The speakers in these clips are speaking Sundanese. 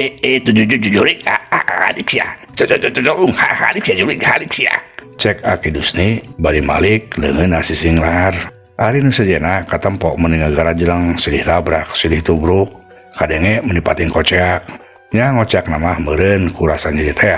Itu jurik hadik sia. Hadik sia jurik hadik sia. Cek Aki Dusni bari malik leungeun si Singlar. Ari nu sejenna katempo meuni ngagara jelang silih tabrak silih tubruk kadenge meuni pating kocak. Nya ngocak nama meureun ku rasa nyeri teh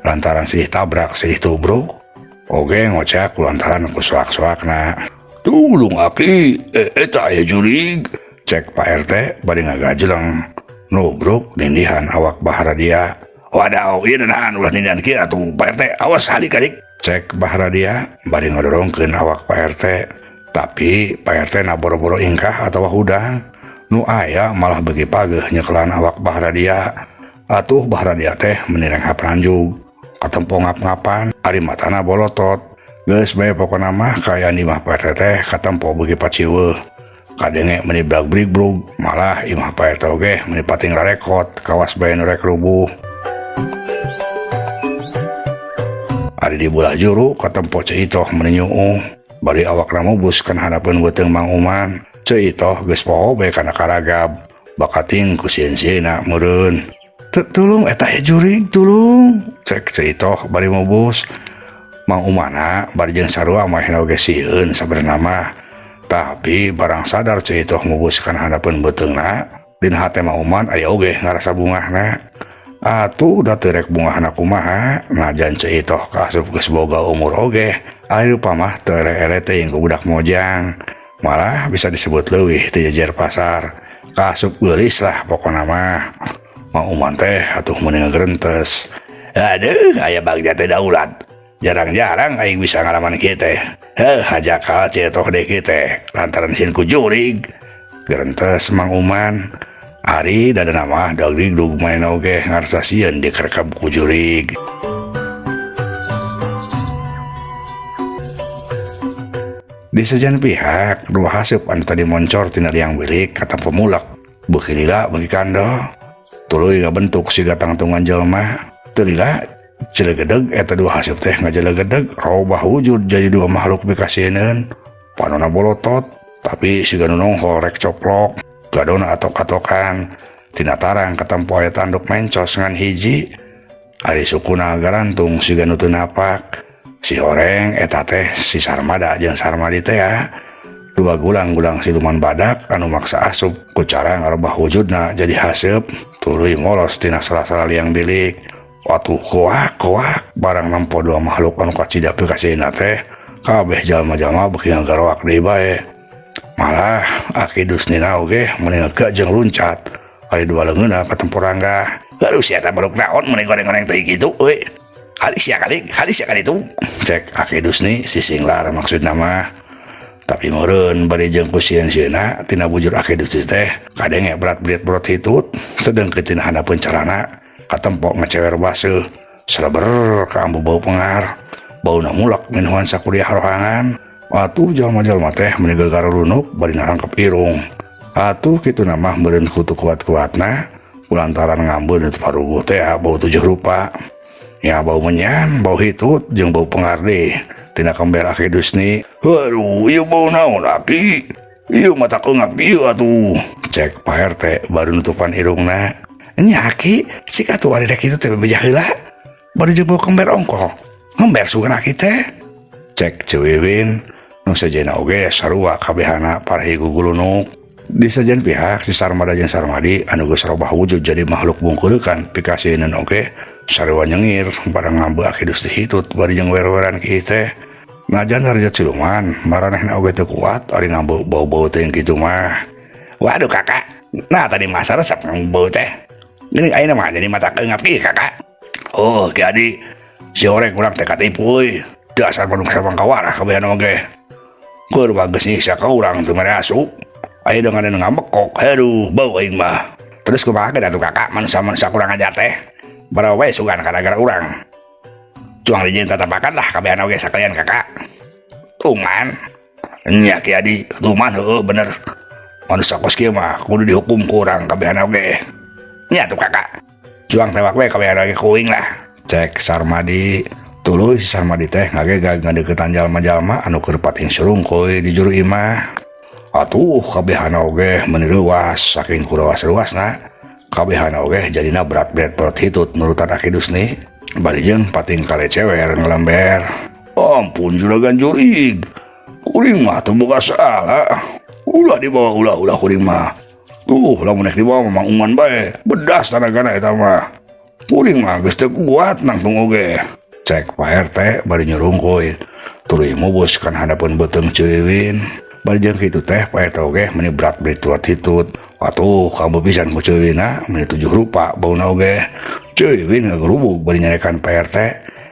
lantaran silih tabrak silih tubruk. Oge ngocak lantaran ku soak-soakna. Tulung Aki, eta aya jurig. Cek Pak RT bari ngagajeleng nubruk nindihan awak Baharadia. Wadaw, ieu nahan ulah nindihan kieu atuh Pak RT. Awas halik adik. Cek Baharadia bari ngadorongkeun awak Pak RT. Tapi Pak RT na boro-boro ingkah atawa hudang. Nu aya malah bagi pageuh nyekelan awak Baharadia. Atuh Baharadia teh menireng hapranjug. Katempo ngap-ngapan ari matana bolotot. Geus bae pokona mah kaya di mah Pak RT teh katempo beuki paciweuh. Kadenge meuni brag-brig-brug malah imah Pak RT oge meuni pating rarekot kawas bae nu rek rubuh. Ari di bulah juru katempo Ceitoh meuni nyuuh. Bari awakna mubus kan hadapeun beuteung Mang Uman. Ceitoh geus poho bae kana karagab. Bakating ku sieun-sieunna meureun. Tulung eta ya jurig tulung. Cek Ceitoh bari mubus. Mang Umana bari jeung sarua mah oge sieun sabenerna mah. Tapi barang sadar Ceitoh mubus kan hadapeun beuteungna, dina hate Mang Uman aya oge ngarasa bungahna. Atuh da teu rek bungahna kumaha, najan Ceitoh kaasup geus boga umur oge. Ari rupa mah teu ere-ere teuing ku budak mojang. Malah bisa disebut leuwih teu jejer pasar. Kaasup geulis lah pokona mah. Mang Uman teh atuh meuni ngageurentes. Aduh, aya bagja teh daulat. Jarang-jarang aing bisa ngalaman kieu teh. Hajakal Ceitoh deui kieu teh lantaran sieun ku jurig. Geurentes Mang Uman. Ari dadana mah dagdug main oge ngarasa sieun dikerekab ku jurig. Di sejan pihak dua haseup anu tadi moncor tina liang bilik kata pemulak beuki lila bagi kando. Tuluy ngabentuk siga tangtungan jelema. Teu lila cilegedeg eta dua haseup teh ngajelegedeg robah wujud jadi dua makhluk bikasieun. Panonna bolotot tapi siga nu nonghol rek coplok. Gadona atok-atokan tina tarang katempo aya tanduk mencos ngan hiji. Ari sukuna garantung siga nu teu napak. Si horeng eta teh si Sarmada jeung Sarmadi teh ya. Dua gulang-gulang siluman badak anu maksa asup ku cara ngarobah wujudna jadi haseup. Tuluy ngolos tina sela-sela liang bilik. Watuh koak barang nampo dua makhluk anu kacida pikasieunna teh kabeh jalma-jalma beuki ngagarowak deui bae. Malah Aki Dusnina oge meuni ngegek jeung luncat. Ari dua leungeunna katempo rangga. Aduh sia teh baruk naon meuni goreng-goreng teh kitu euy. Halis ya kali itu. Cek Aki Dusni si Singlar maksudna mah. Tapi meureun bari jeung ku sieun-sieunna tina bujur Aki Dusni teh kadenge berat-berat brot hitut sedengkeun tina handapeun carana katempo ngecewer baseuh. Sreber ka ambu bau pengar. Bauna mulak minuhan sakuliah rohangan. Atuh jalma-jalma teh meuni gegar lunuk bari narangkep irung. Atuh kitu mah meureun kutu kuat-kuatna kulantaran ngambun teu paruguh teh bau 7 rupa. Ya bau menyan, bau hitut jeung bau pengar deui tina kember Aki Dusni. Aduh, ieu bau naon Aki? Ieu mata keungap ieu atuh. Cek Pak RT baru nutupan irungna. Nya Aki, sik atuh ari rek kitu teh bebejah heula. Bari jeung bau kember ongkoh. Ngember sugan Aki teh. Cek Cewiwin nu sejenna oge sarua kabehana parahi gugulunuk. Di sejen pihak si Sarmada jeung Sarmadi anu geus robah wujud jadi makhluk bungkulukan pikasieun oge sarua nyengir bareng ngambu Aki Dusni hitut bari jeung wer-weran kieu teh. Najan hareup ciluman maranehna oge teu kuat ari ngambu bau-bau teh kitu mah. Waduh kakak, nah tadi masa resep bau teh. Geuning ayeuna mah jadi mata keungap kieu kakak. Oh jadi si orek urang teh katipu euy. Dasar manuk sabang kawarah kabehan oge. Keur bageus nyiksa ka urang teu mere asup. Aya dengan ngambekok. Aduh, bau aing mah. Terus kumaha atuh kakak manusia-manusia kurang ajar teh. Baraha we sugan gara-gara urang. Cuang dijieun tatapakan lah kabehan oge sakalian kakak. Tuman. Nya Ki Adi, tuman heueuh bener. Manusia kos kieu mah kudu dihukum ku urang kabehan oge. Nya tuh kakak. Cuang tewak we kabehan oge kuing lah. Cek Sarmadi. Tuluy si Sarmadi teh ngagegag ngadeuketan jalma-jalma anu keur pating surungkoy di juru imah. Atuh kabehana oge meuni leuwas saking kurawas-ruasna Kabehan oge jadina berat-berat perut hitut nurutan akidus nih. Bari jeung pating kale cewer ngelember. Ampun juragan jurig. Kuring mah teu boga salah. Ulah dibawa ulah kuring mah. Tuh lamun nek dibawa Mang Uman bae. Bedas tanagana eta mah. Kuring mah geus teu kuat nangtung oge. Cek Pak RT bari nyurungkuy. Tuluy mubus kan hadapeun beuteung Ceuwiwin. Bari jeung kitu teh Pak RT oge meuni berat beli tuat hitut. Atuh kamu pisan ku Ceuwiwina meuni 7 rupa bauna oge. Ceuwiwin ngagerubug bari nyarekan Pak RT.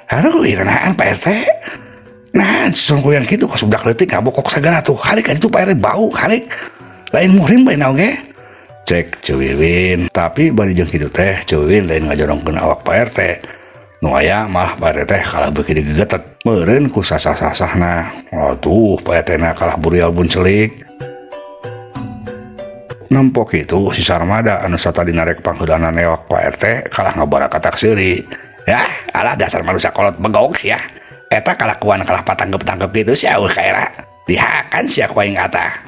Haruh iranaan Pak RT. Nah, songkoyan kitu ka budak leutik ngabokok sagala tuh. Halik itu Pak RT bau halik. Lain muhrim bae oge. Cek Ceuwiwin, tapi bari jeung kitu teh Ceuwiwin lain ngajorongkeun awak Pak RT. Nu aya malah Pak RT teh kalah beuki digegetet meureun ku sasah-sasahna. Atuh Pak RT na kalah burial buncelik. Nempok itu si Sarmada anu satadi narek pangheulanan ewak Pak RT kalah ngabarakatak seuri. Ya, alah dasar manusia kolot begok ya. Eta kalakuan kalah patangkep-tangkep gitu sia eueuh kaera. Dihakan sia ku aing kata.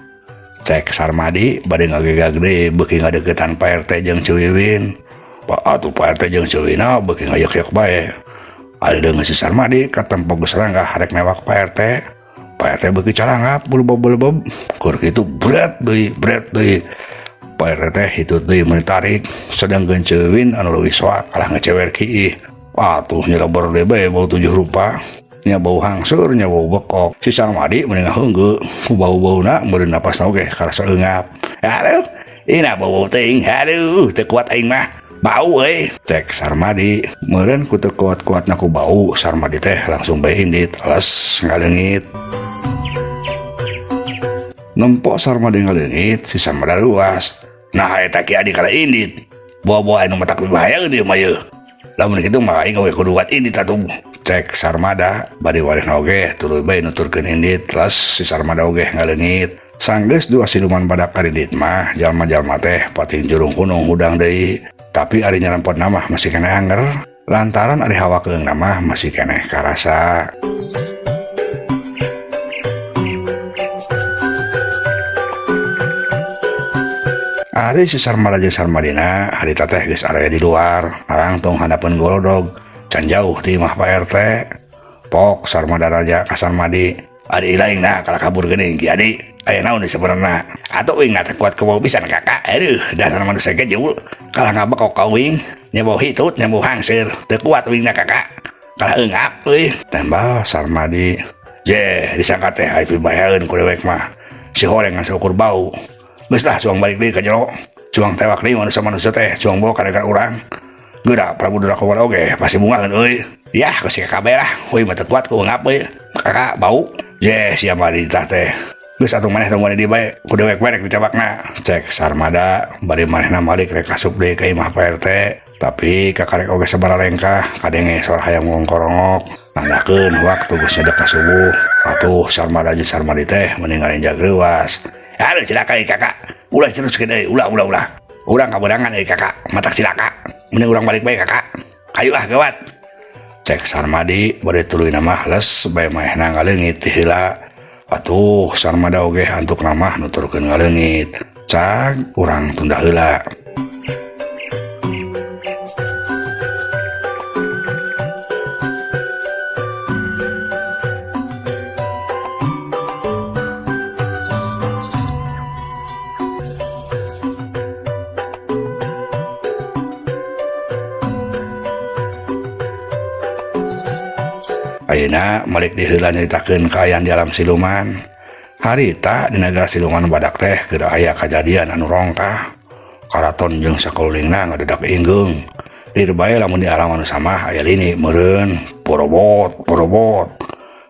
Cek Sarmadi bade ngagegag deui beuki ngadeukeutan Pak RT jeung Ceuwiwin. Atuh Pak RT jeung Ceuwina beuki ngayek-yek bae. Ari deungeun si Sarmadi katempok geus rangga harek newak Pak RT. Pak RT beuki calangap bulebob-bulebob. Keur kitu berat deui. Pak RT teh hitut deui meuni tarik, sedangkeun Ceuwin anu leuwih soak kalah ngecewer kieu. Atuh nyelebor deui bae bau 7 rupa. Nya bau hangsur, nya bau bekok. Si Sarmadi meuni ngaheunggeul ku bau-bauna meureun napasna oge karasa eungap. Aduh, ina bau teuing. Aduh, teu kuat aing mah. Bau euy. Cek Sarmadi, meureun ku teu kuat-kuatna ku bau, Sarmadi teh langsung bae indit, les ngaleungit. Nempok Sarmadi ngaleungit, si Sarmada luas. Nah eta ki adi kala indit. Bawa-bawa anu matak bebahayaeun ieu mah yeuh. Lamun kitu mah aing oge kudu kuat indit atuh. Cek Sarmada bari warehna oge tuluy bae nuturkeun indit, les si Sarmada oge ngaleungit. Sanggeus dua siluman badak indit mah jalma-jalma teh pating jurung kunung hudang deui. Tapi ari nyarempotna mah masih keneh anger. Lantaran ari hawa keungna mah masih keneh karasa. Ari si Sarmada jeung Sarmadina harita teh geus area di luar, arang tong hadapeun golodog. Can jauh ti imah Pak RT. Pok Sarmada raja ka Sarmadi. Adi ilaingna kala kabur geuning ki adi. Aya naon sebenarnya? Atuh uing teh kuat ke bau pisan kakak. Aduh, dasar manusia gejul. Kalah ngabekok ka uing, nya bau hitut, nya bau hangseur. Teu kuat uingna kakak. Kalah eungap euy. Tembal Sarmadi. Je, disangka teh ai pibayaeun ku dewek mah. Si horeng ngan seukur bau. Geus lah cuang balik deui ka jero. Cuang tewak deui manusia-manusia teh, cuang bawa ka negara urang. Geura Prabu Drakawala oge pasti bungakeun euy. Yah, geus si kakak bae lah. Uing mah teu kuat ku eungap euy. Kakak bau. Je, sia mah di tah teh. Geus atuh maneh tungguan di bae, ku dewek bae rek ditebakna. Cek Sarmada, bari manehna malik rek kasup deui ka imah Pak RT. Tapi kakarek oge sabaralengkah, kadenge sora hayang ngongkorongok. Nandakeun waktu geus nyedek ka subuh. Atuh Sarmada jeung Sarmadi teh mending ngalenjag leuwas. Aduh cilaka euy kakak. Ulah teruskeun euy, ulah. Urang kaberangan euy kakak, matak cilaka. Mending urang balik bae kakak. Ayo ah gawat. Cek Sarmadi, bari tuluy mah les bae manehna ngaleungit ti heula. Atuh Sarmada oge antuk namah nuturkeun ngaleungit. Cak urang tunda heula. Ayeuna malik di heula nyaritakeun kaayaan di alam siluman. Harita di negara siluman badak teh keur aya kajadian anu rongkah. Karaton jeung sakululingna ngadedak inggeung. Dir bae lamun di alam anu samah aya lini meureun porobot.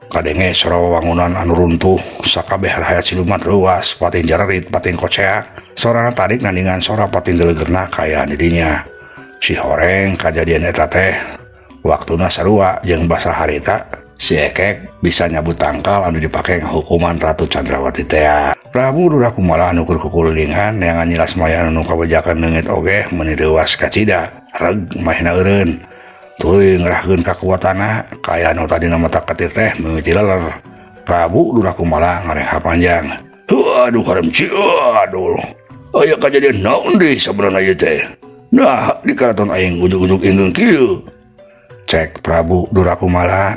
Kadenge sora wangunan anu runtuh, sakabeh rahayat siluman ruas, pating jarerit, pating koceak. Sorana tarik nandingan sora pating gelegerna kaayaan di dinya. Si horeng kajadian eta teh waktuna sarua jeung basa harita si Ekek bisa nyabut tangkal anu dipake ngahukuman Ratu Candrawati teh. Prabu Durakumala anu keur kukulilingan yang nyilas maya anu kabejakan leungit oge meuni reuwas kacida reg mahina eureun. Tuluy ngerahkeun kakuatanna kaya anu tadina mata ketir teh mimiti leler. Prabu Durakumala ngareha panjang. Aduh harem ci, aduh. Aya kajadian naon deui sabenerna ieu teh? Nah di karaton aing ujug-ujug ingkeun kieu, cek Prabu Durakumala.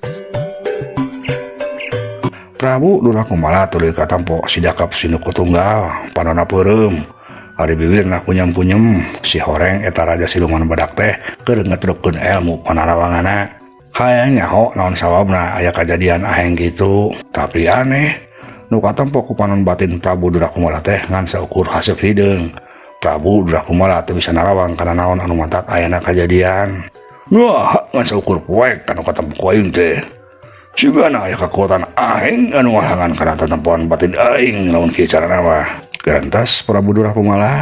Prabu Durakumala tuluy katampo si Jakab Sinuku Tunggal panonna peureum. Ari bibirna punyem-punyem si horeng eta raja siluman badak teh keur ngetrukeun ilmu panarawanganna. Hayang nyaho naon sawabna aya kajadian aheng gitu, tapi aneh nu katempo ku panon batin Prabu Durakumala teh ngan saukur haseup hideung. Prabu Durakumala teu bisa narawang kana naon anu matak ayana kajadian. Wah, ngan saukur poek anu katempo ku aing teh. Sigana aya kakuatan aheng anu ngalangan kana tatempoan batin aing lamun kieu carana mah. Gerantas Prabu Durakumala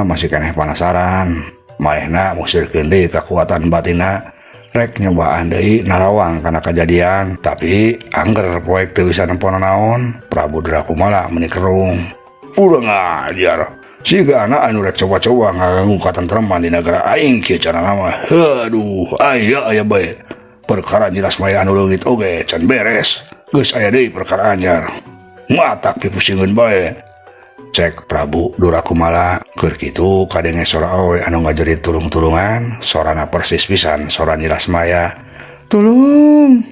masih keneh penasaran. Manehna musirkeun deui kakuatan batinna rek nyobaan deui narawang kana kajadian, tapi angger poek teu bisa nempo naon. Prabu Durakumala meuni kerung. Urang ajar. Sigana anu rek coba-coba ngaganggu katentreman di negara aing kieu carana mah. Aduh, aya bae. Perkara jelas maya anu leungit oge can beres. Geus aya deui perkara anyar. Matak pipusingkeun bae, cek Prabu Durakumala. Keur kitu kadenge sora awe anu ngajerit tulung-tulungan, sorana persis pisan sora Nyiras Maya. Tulung,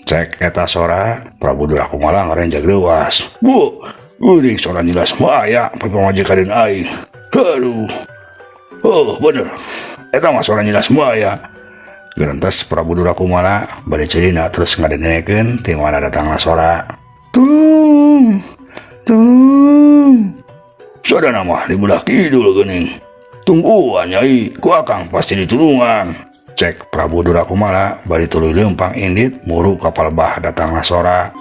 cek eta sora. Prabu Durakumala ngarenjag leuwas. Bu, geuning sora Nyiras Maya pamajikan aing. Aduh, oh bener, eta mah sora Nyiras Maya. Gerantas Prabu Durakumala bari cerina terus ngadengekeun ti mana datangna sora. Tulung. Sadana mah di belah kidul geuning. Tungguan nyai, ku akang pasti ditulungan, cek Prabu Durakumala bari tuluy leumpang indit muru kapal bah datangna sora.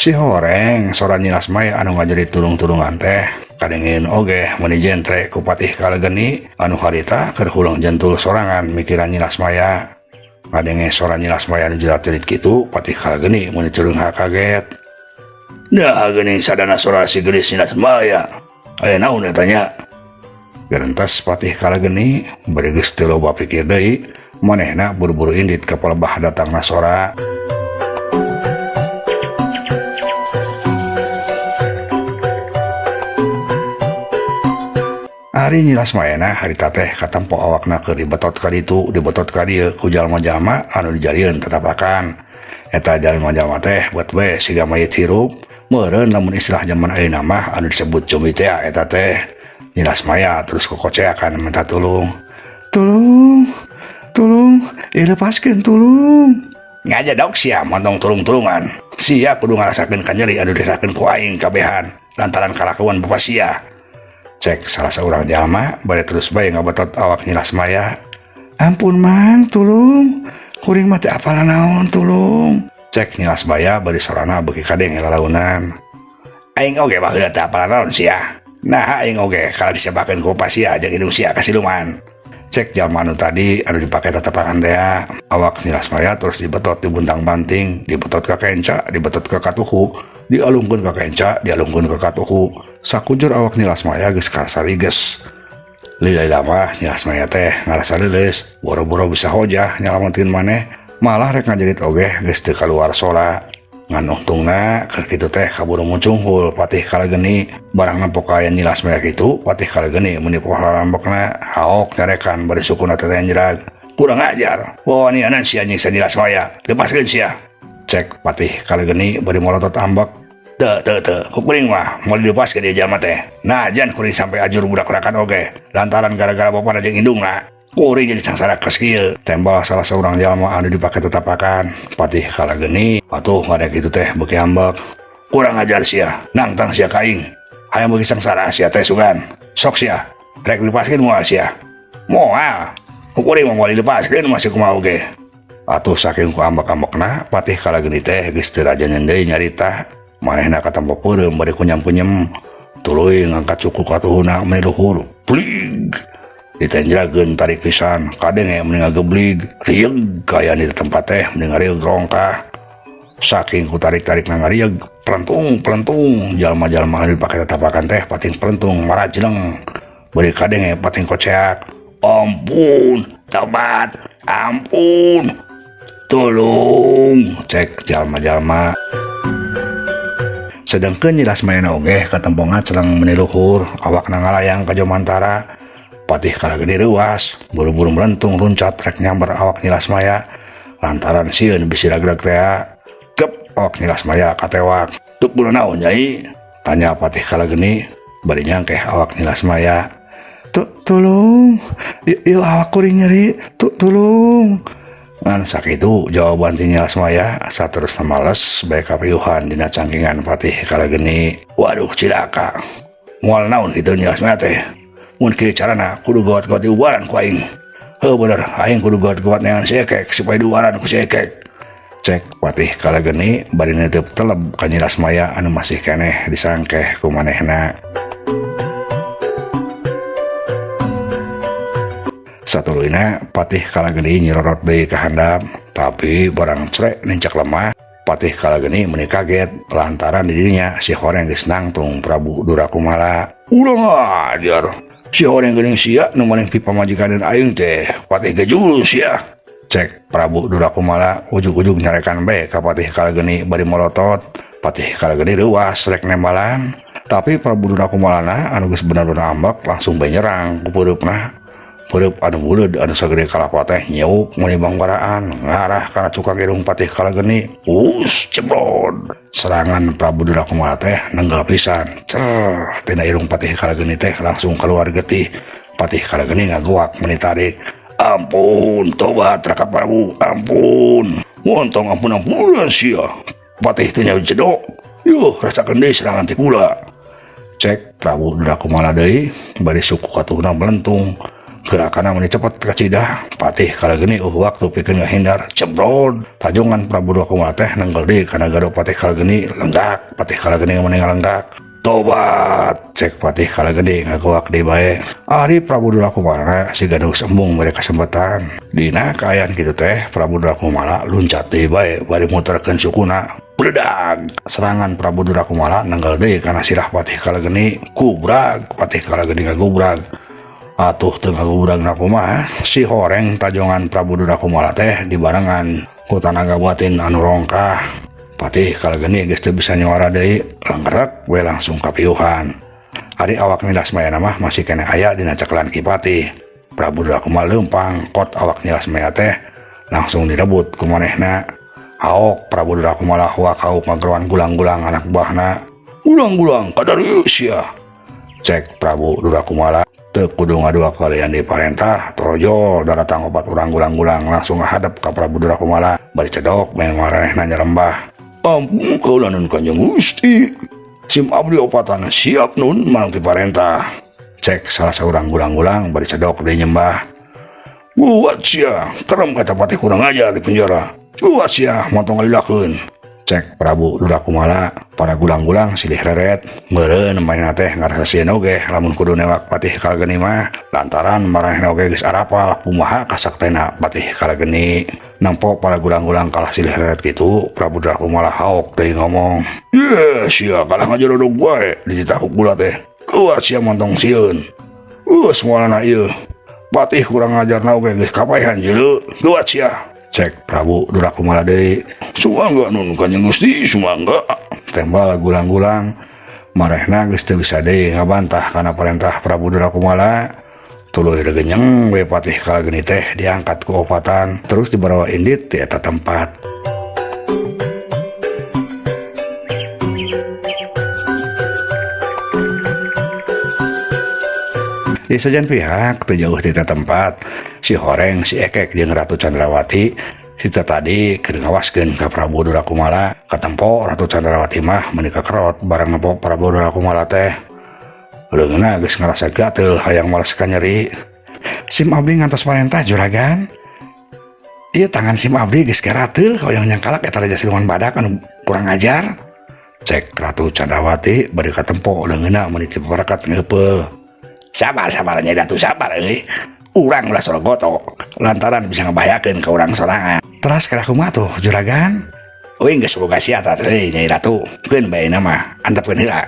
Si horeng sora Nyiras Maya anu ngajerit tulung-tulungan teh kadengeun oge meuni jentre ku Patih Kalageni anu harita keur hulang jentul sorangan mikiran Nyiras Maya. Ngadenge sora Nyiras Maya anu jerat-jerit kitu, Patih Kalageni meuni ceureung kaget. Dah geuning sadana sora si geulis Nyiras Maya. Aya naon eta nya? Gerentas Patih Kalageni bari geus teu loba pikir deui, manehna buru-buru indit ka palebah datangna sora. Ari Nyiras Mayana harita teh katempo awakna keur dibetot ka ditu, dibetot ka dieu ku jalma-jalma anu dijarieun tetapakan. Eta jalma-jalma teh buat we siga mayit hirup, meureun lamun istilah zaman ayeuna mah anu disebut cumitea eta teh. Nyiras Maya terus kokoceakan minta tulung. Tulung, lepaskeun tulung. Ngaja dok sia montong tulung-tulungan. Sia kudu ngarasakeun kanyeri anu dirasakeun ku aing kabehan lantaran kalakuan bapa sia, cek salah seorang jalma bari terus bae ngabetot awak Nyiras Maya. Ampun mang, tulung, kuring mah teu apal naon tulung, cek Nyiras Maya bari sorana beuki kadenge lalaunan. Aing oge baheula teu apal naon sia. Nah aing oge kala disebakeun ku pasia jeung indung sia ka siluman, cek jalma anu tadi anu dipake tatapakan teh. Awak Nyiras Maya terus dibetot di buntang banting, dibetot ka kenca, dibetot ka katuhu, dialungkeun ka kenca, dialungkeun ka katuhu. Sakujur awak Nyiras Maya geus karasa riges. Lila mah Nyiras Maya teh ngarasa leuleus, boro-boro bisa hojah nyalametkeun maneh, malah rek ngajerit oge geus teu kaluar sora. Ngan untungna keur kitu teh kaburu muncul Patih Kalageni. Barang nampok aya Nyiras Maya kitu, Patih Kalageni meuni pohara lambekna haok nyarekan bari sukuna teh nyerag. Kurang ajar, wawanianan sia anjing sa Nyiras Maya, lepaskeun sia, cek Patih Kalageni bari molotot ambek. Teu, kuring mah mau dilepaskeun ieu jalma teh. Najan kuring sampai ajur budak rakan oge, lantaran gara-gara bapana jeung indungna. Kuring jadi sangsara keus kieu, tembal salah seorang jalma anu dipake tetapakan. Patih Kalageni atuh ngadek kitu teh beuki ambek. Kurang ajar sia, nangtang sia ka aing. Hayang beuki sangsara sia teh sugan. Sok sia, rek dilepaskeun moal sia. Moal. Kuring mah moal dilepaskeun masih kumaha oge. Atuh saking ku ambek-ambekna, Patih Kalageni teh geus teu rajanyan deui nyarita. Manehna katampo peureum bari kunyam-kunyem, tuluy ngangkat suku katuhuna meuni luhur. Blig. Ditenjrageun tarik pisan, kadenge meuni ngageblig, rieg kaya di tempat teh meuni ngarieg rongkah. Saking ku tarik-tarik ngarieg, pelentung, jalma-jalma anu dipake tatapakan teh pating pelentung marajleng. Bari kadenge pating koceak. Ampun, tobat, ampun. Tolong, cek jalma-jalma. Sedangkan Nyilas Mayana oge katempongan serang meniluhur awakna ngalayang ka Jomantara. Patih Kalageni reuas, buru-buru melentung loncat rek nyamber awak Nyilas Maya. Lantaran sieun bisi ragrag teh. Kep awak Nyilas Maya katewak. Tuk bulu naon nyai? Tanya Patih Kalageni bari nyangkeh awak Nyilas Maya. Tolong, yuk awak kuring nyeri, tolong. Ngan sakitu jawaban ti Nyilas Maya saterusna males bae kapiuhan dina cangkingan Patih Kalageni. Waduh cilaka. Moal naon kitu Nyilas Maya teh? Mun kieu carana kudu gawat-gawat diubaran ku aing. Heuh bener, aing kudu gawat-gawat neangan si Ekek supaya diubaran ku si Ekek. Cek Patih Kalageni bari neuteup teleb ka Nyilas Maya anu masih keneh disangkeh ku manehna. Satuluyna Patih Kalageni nyirorot deui ka handap, tapi barang crek nincak lemah. Patih Kalageni meuni kaget lantaran di dinya si horeng geus nangtung Prabu Durakumala. Ulang ajar, si horeng geuning sia nu maneh pipamajikan aing teh Patih gejulus ya. Cek Prabu Durakumala ujug-ujug nyarekan bae ka Patih Kalageni bari molotot. Patih Kalageni reuas rek nembalan, tapi Prabu Durakumalana anu geus bener-bener ambek langsung bae nyerang ku peureup anu buleud anu sagede kalapa teh nyeuk menibang baraan ngarah kana cukang irung Patih Kalageni. Cebrod. Serangan Prabu Durakumala teh nenggal pisan. Cer, tina irung Patih Kalageni teh langsung keluar getih. Patih Kalageni ngagoak meuni tarik. Ampun, tobat Raka Prabu, ampun. Montong ampun-ampunan sia. Patih teh nyawa jedok. Yuh, rasakeun deui serangan ti kula. Cek Prabu Durakumala deui bari suku katuhna melentung. Gerakanna meuni cepet kacidah. Patih Kalageni waktu pikeun ngahindar. Cebrod. Tajongan Prabu Durakumala teh nenggel deui kana gado Patih Kalageni lenggak. Patih Kalageni meuni ngalenggak. Tobat, cek Patih Kalageni ngagoak deui bae. Ari Prabu Durakumala si gaduh sembung bari kasempatan. Dina kaayaan kitu teh Prabu Durakumala luncat deui bae bari muterkeun sukuna. Bledag. Serangan Prabu Durakumala nenggel deui kana sirah Patih Kalageni. Kubrag. Patih Kalageni ngagubrag. Atuh teu ngagubragna kumaha, si horeng tajongan Prabu Durakumala teh dibarengan ku tanaga batin anu rongkah. Patih Kalageni geus teu bisa nyuara deui, langgrek we langsung kapiuhan. Ari awak Nyilas Mayana mah masih keneh aya dina ceklan Ki Patih. Prabu Durakumala leumpang kot awak Nyilas Maya teh langsung direbut ku manehna. Haok Prabu Durakumala huak hauk ngageroan gulang-gulang anak buahna. Gulang-gulang kadarius ya. Cek Prabu Durakumala teu kudu ngadua kalian di parentah torojo daratang obat urang gulang-gulang langsung ngadep ka Prabu Durakumala bari cedok main maranehna nyarembah. Ampun kaula nun Kanjeng Gusti, sim abdi opatan siap nun mang ti parentah. Cek salah saurang gulang-gulang bari cedok deui nyembah. Buat sia terem kata Patih kurang ajar di penjara. Buat sia montong ngalilakeun. Cek Prabu Durakumala para gulang-gulang silih reret meureun manehna teh ngarasa sieun oge lamun kudu newak Patih Kalageni mah lantaran maranehna oge geus arapal kumaha kasaktena Patih Kalageni. Nampo para gulang-gulang kalah silih reret kitu Prabu Durakumala haok deui ngomong. Sia kalah ngajorodog wae dicitaku kula teh. Kuat sia montong sieun. Moalana ieu Patih kurang ngajarna oge geus kapaehan jeuh. Kuat sia. Cek Prabu Durakumala deui. Sumangga nun Kanjeng Gusti, sumangga. Tembal gulang-gulang marehna geus teu bisa deui ngabantah kana parentah Prabu Durakumala. Tuluy regenyeng we Patih Kalageni teh diangkat ku opatan terus dibarawa indit ti eta tempat. Di sajan pihak teu jauh ti eta tempat, si horeng, si Ekek jeung Ratu Candrawati sita tadi keur ngawaskeun ka Prabu Durakumala. Katempo Ratu Candrawati mah meuni kakerot barang nempo Prabu Durakumala teh. Leungeunna geus ngarasa gatel hayang males ka nyeri. Sim abdi ngantos parentah juragan. Ieu tangan sim abdi geus garateul hoyong nyangkalak eta Raja Siluman Badak anu kurang ajar. Cek Ratu Candrawati bari katempo leungeunna meuni ti paparakat ngeupeul. Sabar Nyai Ratu sabar euy. Urang ulah sorogoto lantaran bisa ngebahayakeun ka urang sorangan. Teras kada kumaha tuh juragan? Euy geus boga sia tah teh Nyai Ratu. Keun baeuna mah antepkeun heula.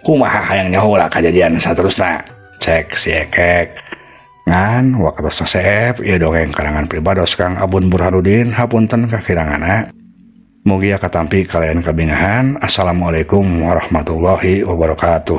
Kumaha hayang nyaho lah kajadian saterusna. Cek si Ekek. Ngan waktos seep ieu dongeng karangan Pribados Kang Abun Burhanuddin hapunten kakiranganna. Mugia katampi kalian kabingahan. Assalamualaikum warahmatullahi wabarakatuh.